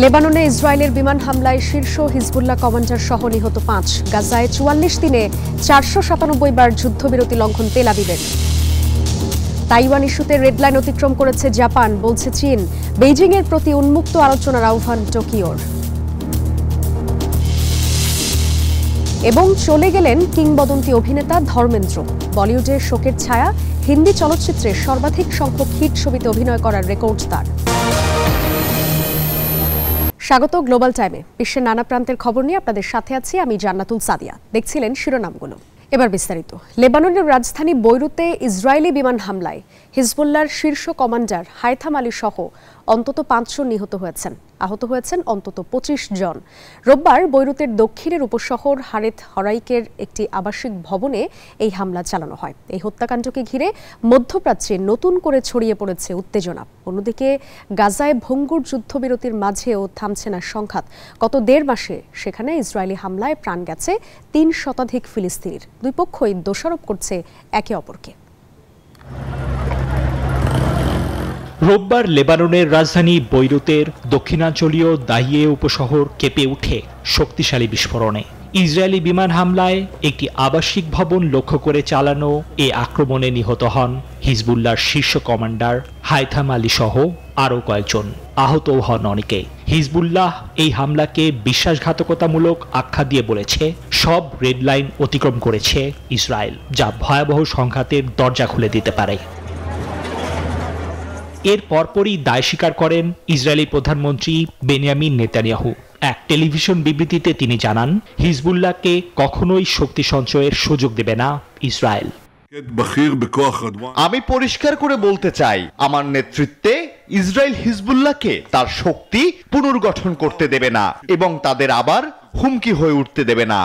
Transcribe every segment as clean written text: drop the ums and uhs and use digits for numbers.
লেবাননে ইসরায়েলের বিমান হামলায় শীর্ষ হিজবুল্লাহ কমান্ডার সহ নিহত ৫। গাজায় ৪৪ দিনে ৪৯৭ বার যুদ্ধবিরতি লঙ্ঘন তেল আবিবের। তাইওয়ান ইস্যুতে রেডলাইন অতিক্রম করেছে জাপান, বলছে চীন। বেইজিংয়ের প্রতি উন্মুক্ত আলোচনার আহ্বান টোকিওর। এবং চলে গেলেন কিংবদন্তি অভিনেতা ধর্মেন্দ্র। বলিউডের শোকের ছায়া, হিন্দি চলচ্চিত্রে সর্বাধিক সংখ্যক হিট ছবিতে অভিনয় করার রেকর্ড তার। স্বাগত গ্লোবাল টাইমে। বিশ্বের নানা প্রান্তের খবর নিয়ে আপনাদের সাথে আছি আমি জান্নাতুল সাদিয়া। দেখছিলেন শিরোনামগুলো, এবার বিস্তারিত। লেবাননের রাজধানী বৈরুতে ইসরায়েলি বিমান হামলায় হিজবুল্লাহর শীর্ষ কমান্ডার হাইথাম আলী সহ অন্তত ৫ জন নিহত হয়েছেন। আহত হয়েছেন অন্তত ২৫ জন। রোববার বৈরুতের দক্ষিণের উপশহর হারেত হরাইকের একটি আবাসিক ভবনে এই হামলা চালানো হয়। এই হত্যাকাণ্ডকে ঘিরে মধ্যপ্রাচ্যে নতুন করে ছড়িয়ে পড়েছে উত্তেজনা। অন্যদিকে গাজায় ভঙ্গুর যুদ্ধবিরতির মাঝেও থামছে না সংঘাত। গত ১.৫ মাসে সেখানে ইসরায়েলি হামলায় প্রাণ গেছে ৩ শতাধিক ফিলিস্তিনির। দুই পক্ষই দোষারোপ করছে একে অপরকে। রোববার লেবাননের রাজধানী বৈরুতের দক্ষিণাঞ্চলীয় দাহিয়ে উপশহর কেঁপে ওঠে শক্তিশালী বিস্ফোরণে। ইসরায়েলি বিমান হামলায় একটি আবাসিক ভবন লক্ষ্য করে চালানো এ আক্রমণে নিহত হন হিজবুল্লাহর শীর্ষ কমান্ডার হাইথাম আলী সহ আরও কয়েকজন। আহত হন অনেকে। হিজবুল্লাহ এই হামলাকে বিশ্বাসঘাতকতামূলক আখ্যা দিয়ে বলেছে সব রেড লাইন অতিক্রম করেছে ইসরায়েল, যা ভয়াবহ সংঘাতের দরজা খুলে দিতে পারে। এর পরপরই দায় স্বীকার করেন ইসরায়েলি প্রধানমন্ত্রী বেনিয়ামিন নেতানিয়াহু। এক টেলিভিশন বিবৃতিতে তিনি জানান, হিজবুল্লাহকে কখনোই শক্তি সঞ্চয়ের সুযোগ দেবে না ইসরায়েল। আমি পরিষ্কার করে বলতে চাই, আমার নেতৃত্বে ইসরায়েল হিজবুল্লাহকে তার শক্তি পুনর্গঠন করতে দেবে না এবং তাদের আবার হুমকি হয়ে উঠতে দেবে না।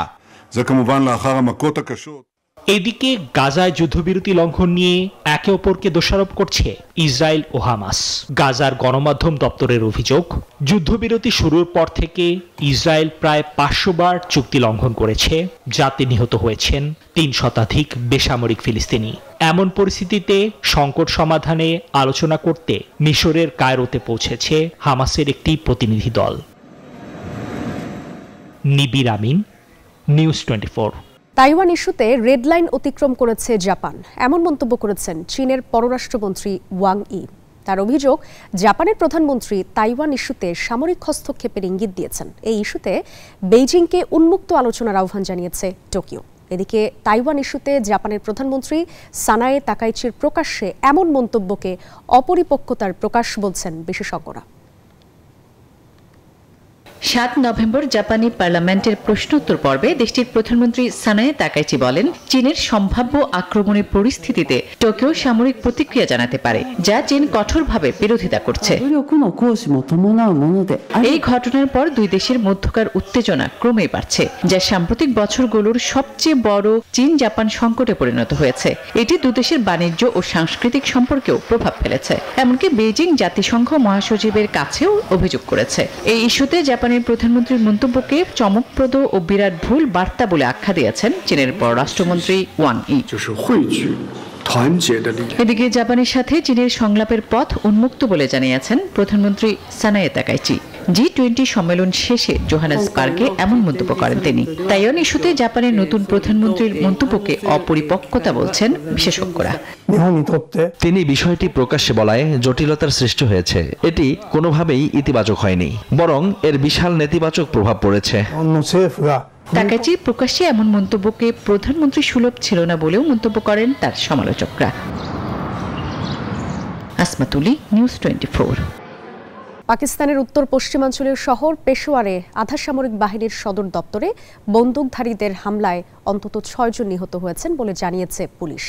এদিকে গাজায় যুদ্ধবিরতি লঙ্ঘন নিয়ে একে অপরকে দোষারোপ করছে ইসরায়েল ও হামাস। গাজার গণমাধ্যম দপ্তরের অভিযোগ, যুদ্ধবিরতি শুরুর পর থেকে ইসরায়েল প্রায় ৫০০ বার চুক্তি লঙ্ঘন করেছে, যাতে নিহত হয়েছেন ৩ শতাধিক বেসামরিক ফিলিস্তিনি। এমন পরিস্থিতিতে সংকট সমাধানে আলোচনা করতে মিশরের কায়রোতে পৌঁছেছে হামাসের একটি প্রতিনিধি দল। নিবির আমিন, নিউজ 24। তাইওয়ান ইস্যুতে রেড লাইন অতিক্রম করেছে জাপান, এমন মন্তব্য করেছেন চীনের পররাষ্ট্রমন্ত্রী ওয়াং ই। তার অভিযোগ, জাপানের প্রধানমন্ত্রী তাইওয়ান ইস্যুতে সামরিক হস্তক্ষেপের ইঙ্গিত দিয়েছেন। এই ইস্যুতে বেইজিংকে উন্মুক্ত আলোচনার আহ্বান জানিয়েছে টোকিও। এদিকে তাইওয়ান ইস্যুতে জাপানের প্রধানমন্ত্রী সানায়ে তাকাইচির প্রকাশ্যে এমন মন্তব্যকে অপরিপক্কতার প্রকাশ বলছেন বিশেষজ্ঞরা। ৭ নভেম্বর জাপানি পার্লামেন্টের প্রশ্নোত্তর পর্বে দেশটির প্রধানমন্ত্রী সানায়ে তাকাইচি বলেন, চীনের সম্ভাব্য আক্রমণের পরিস্থিতিতে টোকিও সামরিক প্রতিক্রিয়া জানাতে পারে, যা চীন কঠোরভাবে বিরোধিতা করছে। এই ঘটনার পর দুই দেশের মধ্যকার উত্তেজনা ক্রমেই বাড়ছে, যা সাম্প্রতিক বছরগুলোর সবচেয়ে বড় চীন জাপান সংকটে পরিণত হয়েছে। এটি দুদেশের বাণিজ্য ও সাংস্কৃতিক সম্পর্কেও প্রভাব ফেলেছে। এমনকি বেইজিং জাতিসংঘ মহাসচিবের কাছেও অভিযোগ করেছে। এই ইস্যুতে জাপানের প্রধানমন্ত্রীর মন্তব্যকে চমকপ্রদ ও বিরাট ভুল বার্তা বলে আখ্যা দিয়েছেন চীনের পররাষ্ট্রমন্ত্রী ওয়াং ই। এদিকে জাপানের সাথে চীনের সংলাপের পথ উন্মুক্ত বলে জানিয়েছেন প্রধানমন্ত্রী সানায়ে তাকাইচি। G20 সম্মেলন শেষে জোহানেসবার্গে এমন মন্তব্য করেন তিনি। তাইওয়ান ইস্যুতে জাপানের নতুন প্রধানমন্ত্রীর মন্তব্যকে অপরিপক্কতা বলছেন বিশেষজ্ঞরা। তিনি বিষয়টি প্রকাশ্যে বলায় জটিলতার সৃষ্টি হয়েছে। এটি কোনোভাবেই ইতিবাচক হয়নি, বরং এর বিশাল নেতিবাচক প্রভাব পড়েছে। তাকাইচি প্রকাশ্যে এমন মন্তব্যকে প্রধানমন্ত্রী সুলভ ছিল না বলেও মন্তব্য করেন তার সমালোচকরা। আসমাতুলি, নিউজ 24। পাকিস্তানের উত্তর পশ্চিমাঞ্চলীয় শহর পেশোয়ারে আধা সামরিক বাহিনীর সদর দপ্তরে বন্দুকধারীদের হামলায় অন্তত ৬ জন নিহত হয়েছেন বলে জানিয়েছে পুলিশ।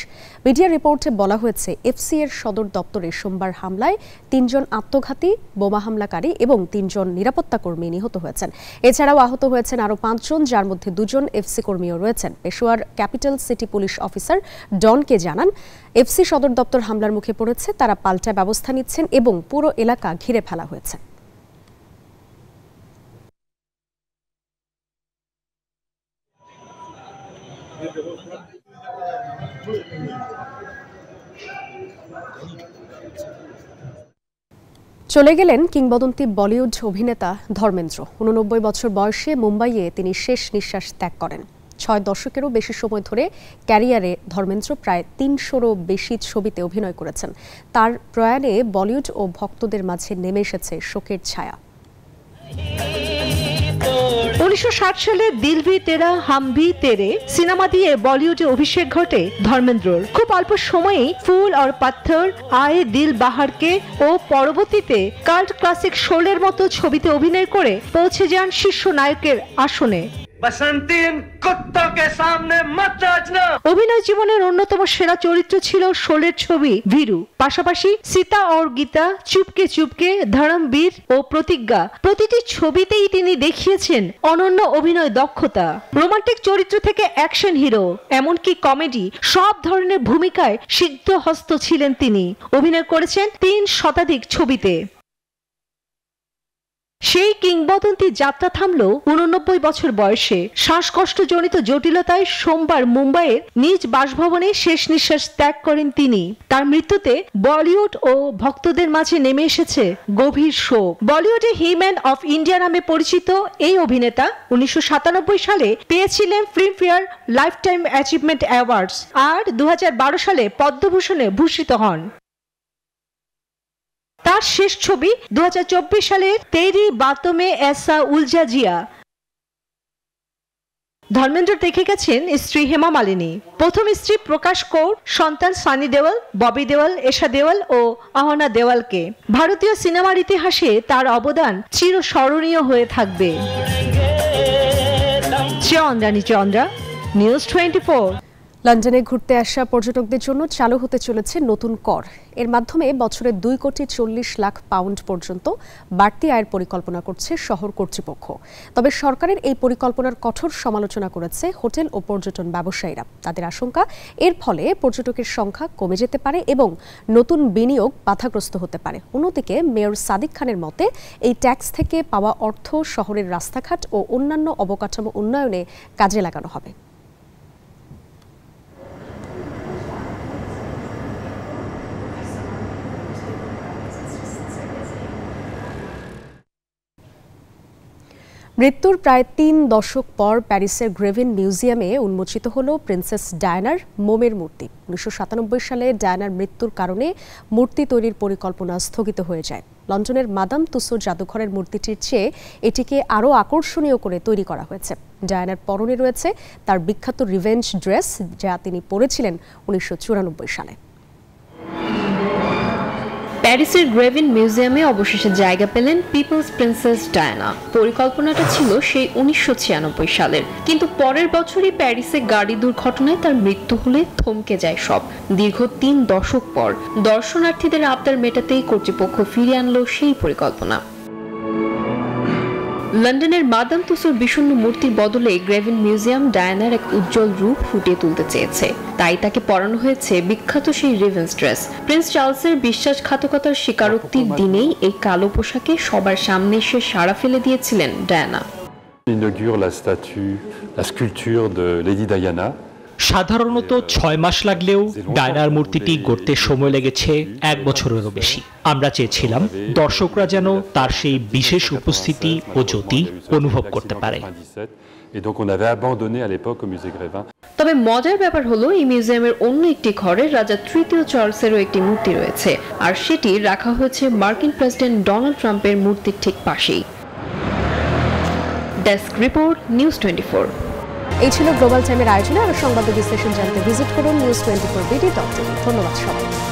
মিডিয়া রিপোর্টে বলা হয়েছে, এফসি এর সদর দপ্তরে সোমবার হামলায় ৩ জন আত্মঘাতী বোমা হামলাকারী এবং ৩ জন নিরাপত্তা কর্মী নিহত হয়েছেন। এছাড়াও আহত হয়েছেন আরও ৫ জন, যার মধ্যে 2 জন এফসি কর্মীও রয়েছেন। Peshawar capital city police officer ডনকে জানান, এফসি সদর দপ্তর হামলার মুখে পড়েছে, তারা পাল্টা ব্যবস্থা নিচ্ছেন এবং পুরো এলাকা ঘিরে ফেলা হয়েছে। চলে গেলেন কিংবদন্তি বলিউড অভিনেতা ধর্মেন্দ্র। 89 বছর বয়সে মুম্বাইয়ে তিনি শেষ নিঃশ্বাস ত্যাগ করেন। 6 দশকেরও বেশি সময় ধরে ক্যারিয়ারে ধর্মেন্দ্র প্রায় 300-রও বেশি ছবিতে অভিনয় করেছেন। তার প্রয়াণে বলিউড ও ভক্তদের মাঝে নেমে এসেছে শোকের ছায়া। 1960 সালে দিল ভি তেরা হাম ভি তেরে সিনেমা দিয়ে বলিউডে অভিষেক ঘটে ধর্মেন্দ্রর। খুব অল্প সময়েই ফুল और पत्थर, आए दिल बाहर के ও পরবর্তীতে কাল্ট ক্লাসিক শোলের মতো ছবিতে অভিনয় করে পৌঁছে যান শীর্ষ নায়কের আসনে। অভিনয় জীবনের অন্যতম সেরা চরিত্র ছিল শোলের ছবি ভীরু। পাশাপাশি সীতা और গীতা, চুপকে চুপকে, ধর্মবীর ও প্রতিজ্ঞা প্রতিটি ছবিতেই তিনি দেখিয়েছেন অনন্য অভিনয় দক্ষতা। রোমান্টিক চরিত্র থেকে অ্যাকশন হিরো, এমনকি কমেডি, সব ধরনের ভূমিকায় সিদ্ধহস্ত ছিলেন তিনি। অভিনয় করেছেন 3 শতাধিক ছবিতে। সেই কিংবদন্তি যাত্রা থামলো 89 বছর বয়সে। শ্বাসকষ্টজনিত জটিলতায় সোমবার মুম্বাইয়ের নিজ বাসভবনে শেষ নিঃশ্বাস ত্যাগ করেন তিনি। তার মৃত্যুতে বলিউড ও ভক্তদের মাঝে নেমে এসেছে গভীর শোক। বলিউডে হিম্যান অফ ইন্ডিয়া নামে পরিচিত এই অভিনেতা 1997 সালে পেয়েছিলেন ফিল্মফেয়ার লাইফটাইম অ্যাচিভমেন্ট অ্যাওয়ার্ডস আর 2012 সালে পদ্মভূষণে ভূষিত হন। তার শেষ ছবি 2024 সালের তেরি বাতোं में ऐसा उलझा जिया। ধর্মেন্দ্র দেখে গেছেন স্ত্রী হেমা মালিনী, প্রথম স্ত্রী প্রকাশ কৌর, সন্তান সানি দেওয়াল, ববি দেওয়াল, এশা দেওয়াল ও আহনা দেওয়ালকে। ভারতীয় সিনেমার ইতিহাসে তার অবদান চিরস্মরণীয় হয়ে থাকবে। চন্দ্রা, নিউজ 24। লন্ডনে ঘুরতে আসা পর্যটকদের জন্য চালু হতে চলেছে নতুন কর। এর মাধ্যমে বছরে 2.40 লাখ পাউন্ড পর্যন্ত বাড়তি আয়ের পরিকল্পনা করছে শহর কর্তৃপক্ষ। তবে সরকারের এই পরিকল্পনার কঠোর সমালোচনা করেছে হোটেল ও পর্যটন ব্যবসায়ীরা। তাদের আশঙ্কা, এর ফলে পর্যটকের সংখ্যা কমে যেতে পারে এবং নতুন বিনিয়োগ বাধাগ্রস্ত হতে পারে। অন্যদিকে মেয়র সাদিক খানের মতে, এই ট্যাক্স থেকে পাওয়া অর্থ শহরের রাস্তাঘাট ও অন্যান্য অবকাঠামো উন্নয়নে কাজে লাগানো হবে। মৃত্যুর প্রায় 3 দশক পর প্যারিসের গ্রেভিন মিউজিয়ামে উন্মোচিত হল প্রিন্সেস ডায়ানার মোমের মূর্তি। 1997 সালে ডায়ানার মৃত্যুর কারণে মূর্তি তৈরির পরিকল্পনা স্থগিত হয়ে যায়। লন্ডনের মাদাম তুসো জাদুঘরের মূর্তিটির চেয়ে এটিকে আরও আকর্ষণীয় করে তৈরি করা হয়েছে। ডায়ানার পরনে রয়েছে তার বিখ্যাত রিভেঞ্জ ড্রেস, যা তিনি পরেছিলেন 1994 সালে। প্যারিসের গ্রেভিন মিউজিয়ামে অবশেষে জায়গা পেলেন পিপলস প্রিন্সেস ডায়ানা। পরিকল্পনাটা ছিল সেই 1996 সালের, কিন্তু পরের বছরই প্যারিসে গাড়ি দুর্ঘটনায় তার মৃত্যু হলে থমকে যায় সব। দীর্ঘ 3 দশক পর দর্শনার্থীদের আবদার মেটাতেই কর্তৃপক্ষ ফিরিয়ে আনলো সেই পরিকল্পনা। লন্ডনের মাদাম তুসোর বিষণ্ণ মূর্তির বদলে গ্রেভিন মিউজিয়াম ডায়ানার এক উজ্জ্বল রূপ ফুটিয়ে তুলতে চেয়েছে। তাই তাকে পরানো হয়েছে বিখ্যাত সেই রিভেন্স ড্রেস। প্রিন্স চার্লসের বিশ্বাসঘাতকতার স্বীকারোক্তির দিনেই এই কালো পোশাকে সবার সামনে এসে সাড়া ফেলে দিয়েছিলেন ডায়ানা। সাধারণত 6 মাস লাগলেও ডায়নার মূর্তিটি গড়তে সময় লেগেছে 1 বছরেরও বেশি। আমরা চেয়েছিলাম দর্শকরা যেন তার সেই বিশেষ উপস্থিতি ও জ্যোতি অনুভব করতে পারে। তবে মজার ব্যাপার হলো, এই মিউজিয়ামের অন্য একটি ঘরে রাজা তৃতীয় চার্লসেরও একটি মূর্তি রয়েছে, আর সেটি রাখা হয়েছে মার্কিন প্রেসিডেন্ট ডোনাল্ড ট্রাম্পের মূর্তির ঠিক পাশেই। Desk report, news 24। এই ছিল গ্লোবাল টাইমের আয়োজনে। আরো সংবাদ বিশ্লেষণ জানতে ভিজিট করুন news24bd.tv। ধন্যবাদ সবাই।